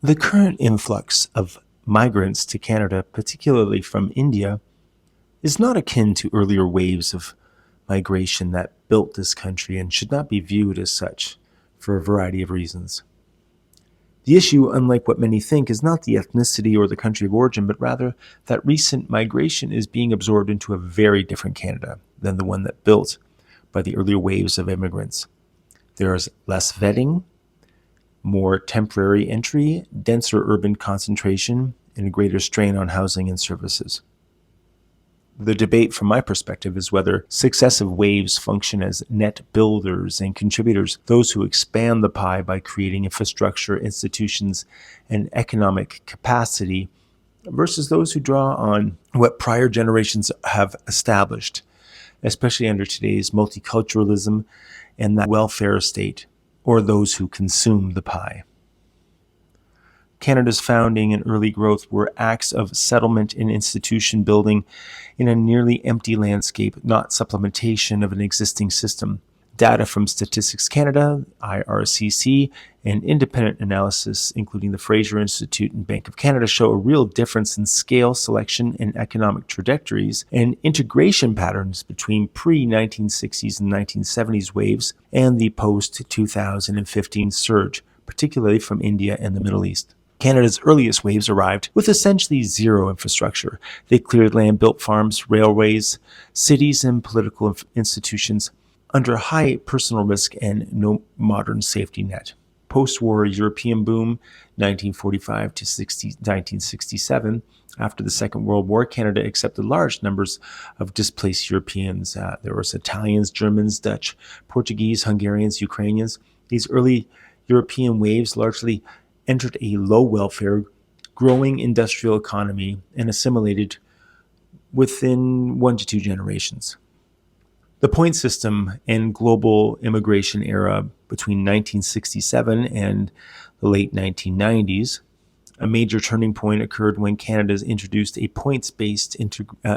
The current influx of migrants to Canada, particularly from India, is not akin to earlier waves of migration that built this country and should not be viewed as such for a variety of reasons. The issue, unlike what many think, is not the ethnicity or the country of origin, but rather that recent migration is being absorbed into a very different Canada than the one that built by the earlier waves of immigrants. There is less vetting, more temporary entry, denser urban concentration, and a greater strain on housing and services. The debate from my perspective is whether successive waves function as net builders and contributors, those who expand the pie by creating infrastructure, institutions, and economic capacity, versus those who draw on what prior generations have established, especially under today's multiculturalism and the welfare state, or those who consume the pie. Canada's founding and early growth were acts of settlement and institution building in a nearly empty landscape, not supplementation of an existing system. Data from Statistics Canada, IRCC, and independent analysis, including the Fraser Institute and Bank of Canada, show a real difference in scale, selection, and economic trajectories and integration patterns between pre-1960s and 1970s waves and the post-2015 surge, particularly from India and the Middle East. Canada's earliest waves arrived with essentially zero infrastructure. They cleared land, built farms, railways, cities, and political institutions under high personal risk and no modern safety net. Post-war European boom, 1945 to 1967. After the Second World War, Canada accepted large numbers of displaced Europeans. There was Italians, Germans, Dutch, Portuguese, Hungarians, Ukrainians. These early European waves largely entered a low welfare, growing industrial economy and assimilated within 1 to 2 generations. The point system and global immigration era between 1967 and the late 1990s, a major turning point occurred when Canada introduced a points-based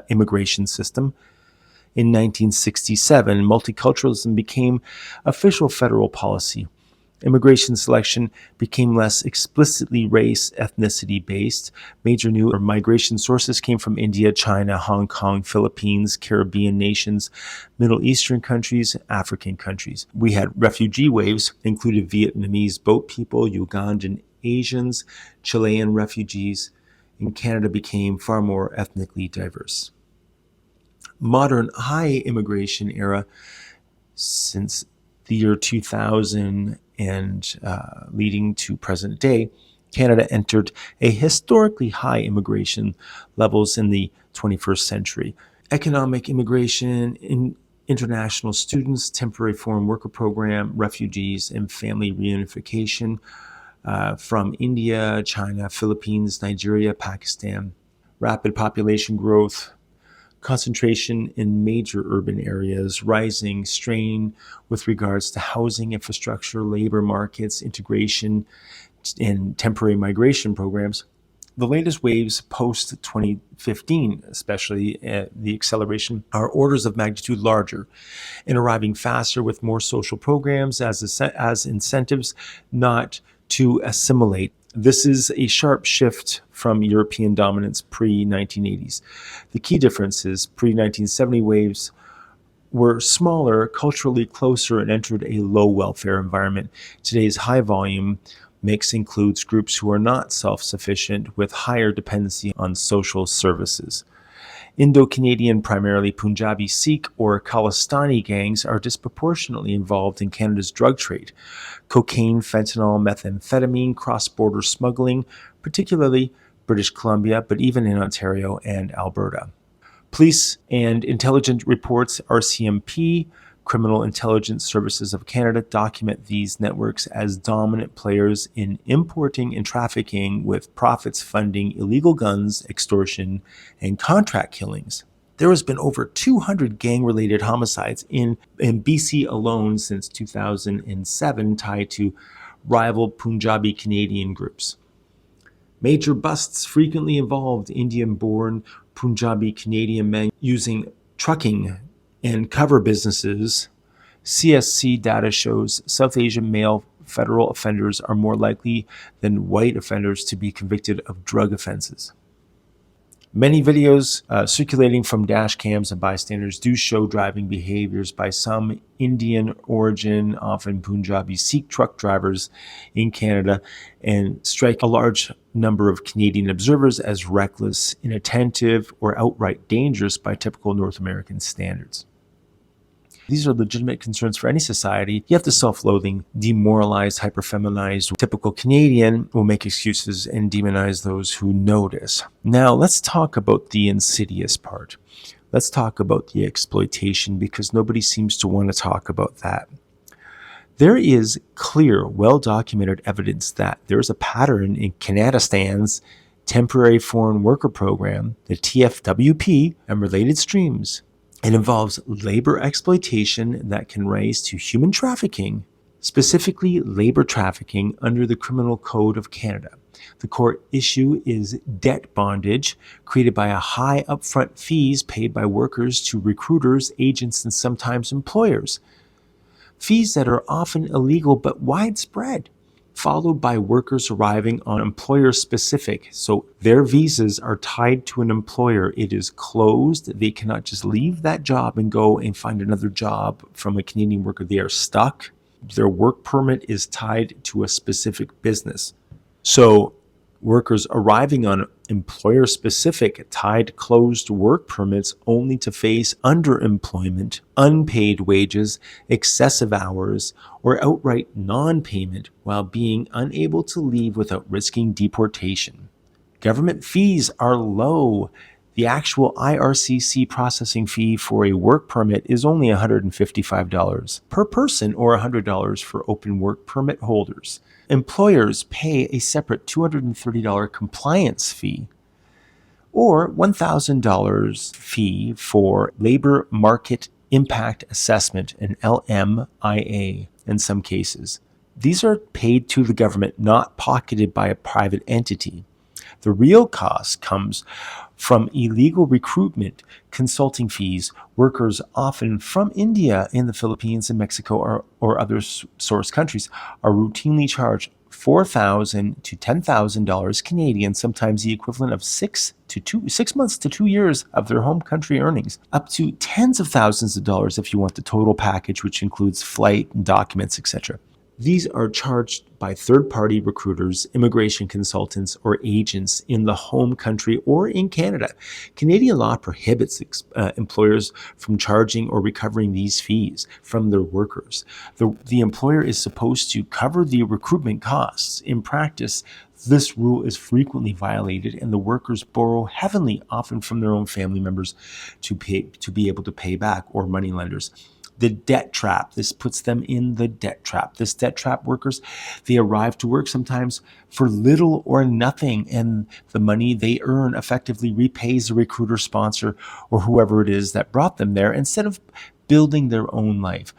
immigration system. In 1967, multiculturalism became official federal policy. Immigration selection became less explicitly race, ethnicity based. Major new migration sources came from India, China, Hong Kong, Philippines, Caribbean nations, Middle Eastern countries, African countries. We had refugee waves, included Vietnamese boat people, Ugandan Asians, Chilean refugees, and Canada became far more ethnically diverse. Modern high immigration era since the year 2000 and leading to present day, Canada entered a historically high immigration levels in the 21st century. Economic immigration, international students, temporary foreign worker program, refugees, and family reunification from India, China, Philippines, Nigeria, Pakistan. Rapid population growth, concentration in major urban areas, rising strain with regards to housing infrastructure, labor markets, integration, and temporary migration programs. The latest waves post-2015, especially the acceleration, are orders of magnitude larger and arriving faster with more social programs as incentives not to assimilate. This is a sharp shift from European dominance pre-1980s. The key difference is pre-1970 waves were smaller, culturally closer, and entered a low welfare environment. Today's high volume mix includes groups who are not self-sufficient with higher dependency on social services. Indo-Canadian, primarily Punjabi Sikh or Khalistani gangs are disproportionately involved in Canada's drug trade. Cocaine, fentanyl, methamphetamine, cross-border smuggling, particularly British Columbia, but even in Ontario and Alberta. Police and Intelligence Reports, RCMP, Criminal Intelligence Services of Canada, document these networks as dominant players in importing and trafficking, with profits funding illegal guns, extortion, and contract killings. There has been over 200 gang-related homicides in BC alone since 2007, tied to rival Punjabi Canadian groups. Major busts frequently involved Indian-born Punjabi Canadian men using trucking and cover businesses. CSC data shows South Asian male federal offenders are more likely than white offenders to be convicted of drug offenses. Many videos circulating from dash cams and bystanders do show driving behaviors by some Indian origin, often Punjabi Sikh truck drivers in Canada, and strike a large number of Canadian observers as reckless, inattentive, or outright dangerous by typical North American standards. These are legitimate concerns for any society, yet the self-loathing, demoralized, hyperfeminized, typical Canadian will make excuses and demonize those who notice. Now, let's talk about the insidious part. Let's talk about the exploitation, because nobody seems to want to talk about that. There is clear, well-documented evidence that there is a pattern in Canadistan's Temporary Foreign Worker Program, the TFWP, and related streams. It involves labor exploitation that can rise to human trafficking, specifically labor trafficking under the Criminal Code of Canada. The core issue is debt bondage, created by a high upfront fees paid by workers to recruiters, agents, and sometimes employers. Fees that are often illegal but widespread, followed by workers arriving on employer-specific. So their visas are tied to an employer. It is closed. They cannot just leave that job and go and find another job from a Canadian worker. They are stuck. Their work permit is tied to a specific business. So workers arriving on employer-specific tied closed work permits only to face underemployment, unpaid wages, excessive hours, or outright non-payment while being unable to leave without risking deportation. Government fees are low. The actual IRCC processing fee for a work permit is only $155 per person, or $100 for open work permit holders. Employers pay a separate $230 compliance fee, or $1,000 fee for labor market impact assessment, an LMIA in some cases. These are paid to the government, not pocketed by a private entity. The real cost comes from illegal recruitment, consulting fees. Workers, often from India and the Philippines and Mexico or other source countries, are routinely charged $4,000 to $10,000 Canadian, sometimes the equivalent of 6 months to 2 years of their home country earnings, up to tens of thousands of dollars if you want the total package, which includes flight and documents, etc. These are charged by third-party recruiters, immigration consultants, or agents in the home country or in Canada. Canadian law prohibits employers from charging or recovering these fees from their workers. The employer is supposed to cover the recruitment costs. In practice, this rule is frequently violated, and the workers borrow heavily, often from their own family members, to be able to pay back, or moneylenders. The debt trap. This puts them in the debt trap. This debt trap workers, they arrive to work sometimes for little or nothing, and the money they earn effectively repays the recruiter, sponsor, or whoever it is that brought them there, instead of building their own life.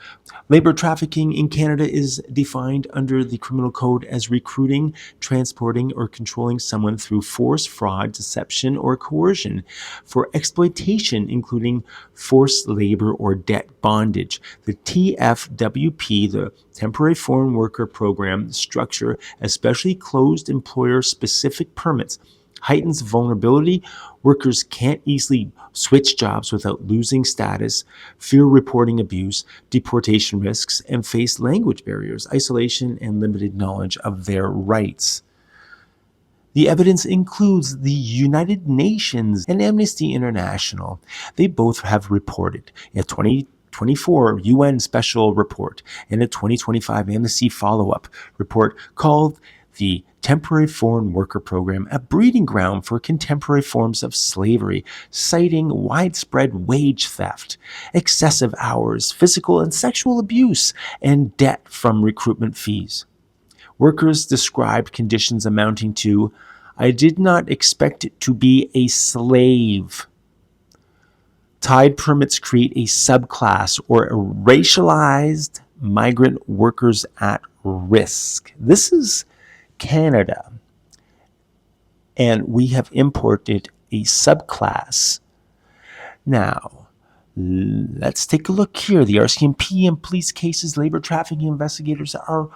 Labor trafficking in Canada is defined under the Criminal Code as recruiting, transporting, or controlling someone through force, fraud, deception, or coercion for exploitation, including forced labor or debt bondage. The TFWP, the Temporary Foreign Worker Program structure, especially closed employer-specific permits, heightens vulnerability. Workers can't easily switch jobs without losing status, fear reporting abuse, deportation risks, and face language barriers, isolation, and limited knowledge of their rights. The evidence includes the United Nations and Amnesty International. They both have reported a 2024 UN Special Report and a 2025 Amnesty Follow-up report called the Temporary Foreign Worker Program, a breeding ground for contemporary forms of slavery, citing widespread wage theft, excessive hours, physical and sexual abuse, and debt from recruitment fees. Workers described conditions amounting to, "I did not expect to be a slave." Tied permits create a subclass or racialized migrant workers at risk. This is Canada, and we have imported a subclass. Now, let's take a look here. The RCMP and police cases, labor trafficking investigators are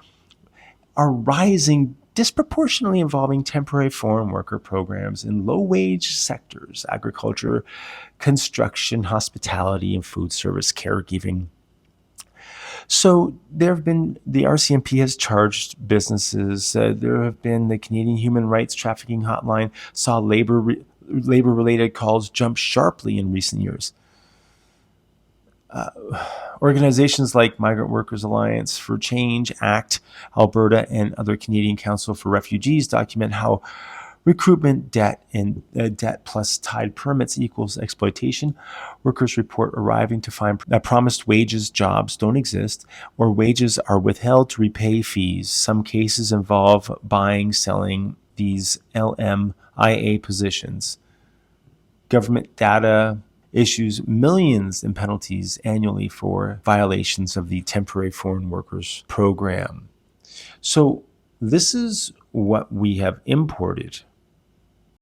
are rising, disproportionately involving temporary foreign worker programs in low-wage sectors: agriculture, construction, hospitality, and food service caregiving. So there have been, the RCMP has charged businesses. There have been the Canadian Human Rights Trafficking Hotline saw labor-related calls jump sharply in recent years. Organizations like Migrant Workers Alliance for Change, ACT Alberta, and other Canadian Council for Refugees document how recruitment debt and debt plus tied permits equals exploitation. Workers report arriving to find that promised wages jobs don't exist, or wages are withheld to repay fees. Some cases involve buying, selling these LMIA positions. Government data issues millions in penalties annually for violations of the Temporary Foreign Workers Program. So this is what we have imported